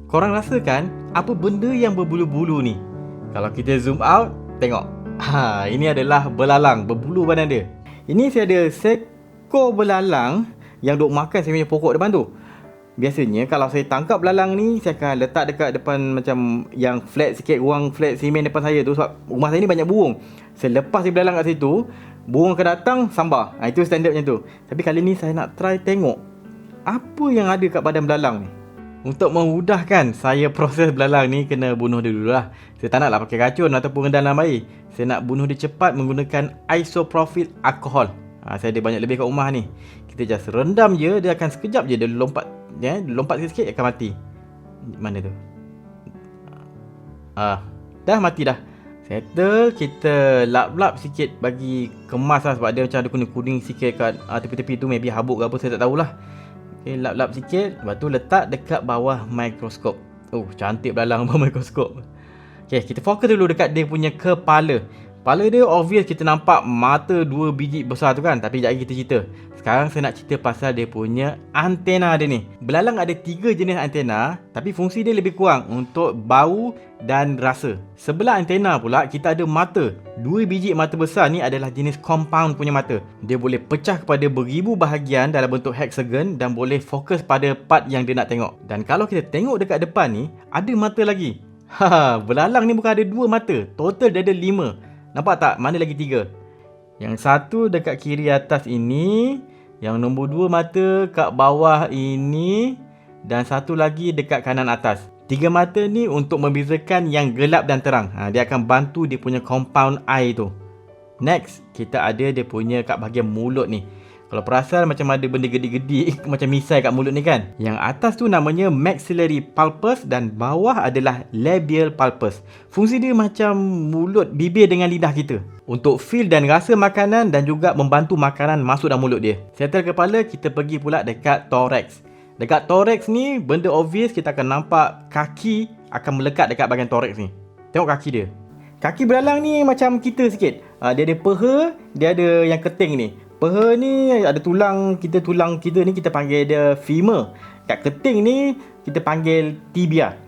Korang rasakan apa benda yang berbulu-bulu ni? Kalau kita zoom out, tengok. Ini adalah belalang berbulu badan dia. Ini saya ada seekor belalang yang duk makan saya punya pokok depan tu. Biasanya kalau saya tangkap belalang ni, saya akan letak dekat depan macam yang flat sikit, ruang flat simen depan saya tu, sebab rumah saya ni banyak burung. Saya lepas si belalang kat situ, burung akan datang sambar. Itu standard macam tu. Tapi kali ni saya nak try tengok apa yang ada kat badan belalang ni. Untuk memudahkan saya proses belalang ni, kena bunuh dia dulu lah. Saya tak naklah pakai racun ataupun rendaman air. Saya nak bunuh dia cepat menggunakan isopropyl alkohol. Saya ada banyak lebih kat rumah ni. Kita just rendam je, dia akan sekejap je dia lompat. Lompat sikit-sikit akan mati. Mana tu? Dah mati dah. Settle, kita lap-lap sikit bagi kemas lah, sebab dia macam ada kuning-kuning sikit kat tepi-tepi tu. Maybe habuk ke apa, saya tak tahulah. Okay, lap-lap sikit. Lepas tu letak dekat bawah mikroskop. Cantik belalang bawah mikroskop. Okay, kita fokus dulu dekat dia punya kepala. Kepala dia obvious kita nampak mata 2 biji besar tu kan. Tapi sekejap lagi kita cerita. Sekarang saya nak cerita pasal dia punya antena dia ni. Belalang ada 3 jenis antena, tapi fungsi dia lebih kurang untuk bau dan rasa. Sebelah antena pula kita ada mata. 2 biji mata besar ni adalah jenis compound punya mata. Dia boleh pecah kepada beribu bahagian dalam bentuk hexagon dan boleh fokus pada part yang dia nak tengok. Dan kalau kita tengok dekat depan ni, ada mata lagi. Belalang ni bukan ada 2 mata, total dia ada 5. Nampak tak? Mana lagi 3? Yang satu dekat kiri atas ini, yang nombor 2 mata kat bawah ini, dan satu lagi dekat kanan atas. 3 mata ni untuk membezakan yang gelap dan terang. Dia akan bantu dia punya compound eye tu. Next, kita ada dia punya kat bahagian mulut ni. Kalau perasan macam ada benda gede-gede macam misai kat mulut ni kan. Yang atas tu namanya maxillary pulpus dan bawah adalah labial pulpus. Fungsi dia macam mulut, bibir dengan lidah kita. Untuk feel dan rasa makanan dan juga membantu makanan masuk dalam mulut dia. Settle kepala, kita pergi pula dekat thorax. Dekat thorax ni, benda obvious kita akan nampak kaki akan melekat dekat bahagian thorax ni. Tengok kaki dia. Kaki belalang ni macam kita sikit. Dia ada peha, dia ada yang keting ni. Peha ni ada tulang kita ni kita panggil dia femur. Kat keting ni kita panggil tibia.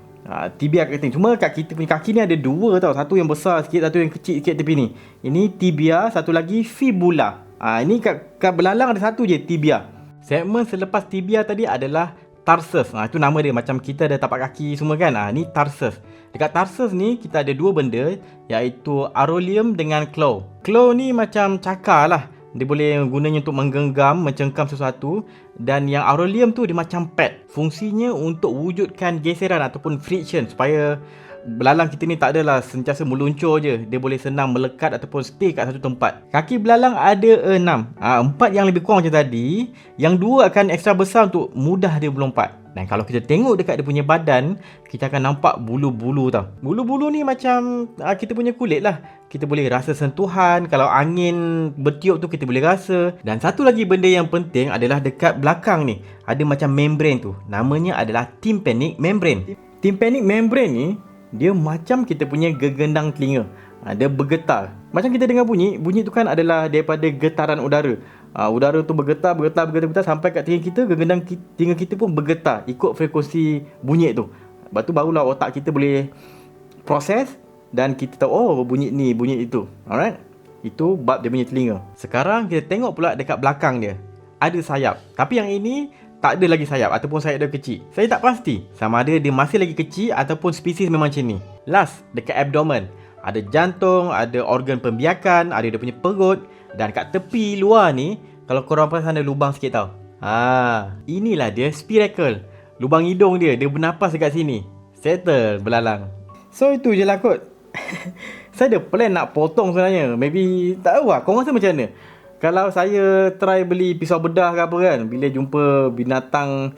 Tibia kat keting. Cuma kat kita punya kaki ni ada 2 tau. Satu yang besar sikit, satu yang kecil sikit tepi ni. Ini tibia, satu lagi fibula. Ini kat belalang ada satu je, tibia. Segmen selepas tibia tadi adalah tarsus. Itu nama dia, macam kita ada tapak kaki semua kan. Ni tarsus. Dekat tarsus ni kita ada 2 benda, iaitu aurelium dengan claw. Claw ni macam cakar lah. Dia boleh gunanya untuk menggenggam, mencengkam sesuatu. Dan yang aurelium tu dia macam pad. Fungsinya untuk wujudkan geseran ataupun friction, supaya belalang kita ni tak adalah sentiasa meluncur je. Dia boleh senang melekat ataupun stay kat satu tempat. Kaki belalang ada 6. 4 yang lebih kurang macam tadi. Yang 2 akan ekstra besar untuk mudah dia melompat. Dan kalau kita tengok dekat dia punya badan, kita akan nampak bulu-bulu tau. Bulu-bulu ni macam kita punya kulit lah. Kita boleh rasa sentuhan. Kalau angin bertiup tu kita boleh rasa. Dan satu lagi benda yang penting adalah dekat belakang ni ada macam membrane tu. Namanya adalah tympanic membrane. Tympanic membrane ni dia macam kita punya gegendang telinga. Dia bergetar. Macam kita dengar bunyi tu kan adalah daripada getaran udara. Udara tu bergetar sampai kat telinga kita, gegendang telinga kita pun bergetar ikut frekuensi bunyi tu. Lepas tu barulah otak kita boleh proses dan kita tahu bunyi ni, bunyi itu. Alright? Itu bab dia punya telinga. Sekarang kita tengok pula dekat belakang dia. Ada sayap. Tapi yang ini tak ada lagi sayap ataupun sayap dia kecil. Saya tak pasti sama ada dia masih lagi kecil ataupun spesies memang macam ni. Last, dekat abdomen. Ada jantung, ada organ pembiakan, ada dia punya perut. Dan kat tepi luar ni, kalau korang perasan ada lubang sikit tau. Inilah dia spiracle. Lubang hidung dia bernafas dekat sini. Settle belalang. So itu je lah kot. Saya ada plan nak potong sebenarnya. Maybe tak tahu lah, korang rasa macam mana? Kalau saya try beli pisau bedah ke apa kan, bila jumpa binatang,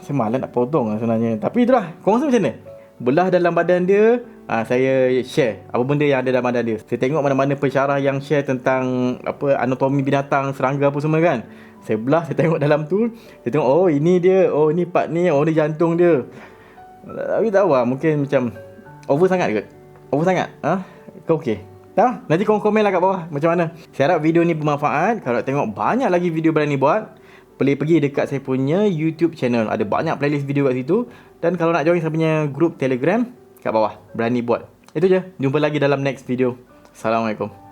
saya malas nak potong lah sebenarnya. Tapi itulah, korang rasa macam mana? Belah dalam badan dia, saya share apa benda yang ada dalam badan dia. Saya tengok mana-mana pensyarah yang share tentang apa anatomi binatang, serangga apa semua kan. Saya belah, saya tengok dalam tu, saya tengok ini dia, ini part ni, ni jantung dia. Tapi tak tahu lah, mungkin macam over sangat kot. Over sangat? Kau okey? Tak? Nanti korang komen lah kat bawah macam mana. Saya harap video ni bermanfaat. Kalau nak tengok banyak lagi video Brian ni buat, boleh pergi dekat saya punya YouTube channel. Ada banyak playlist video kat situ. Dan kalau nak join saya punya group Telegram, kat bawah. Berani buat. Itu je. Jumpa lagi dalam next video. Assalamualaikum.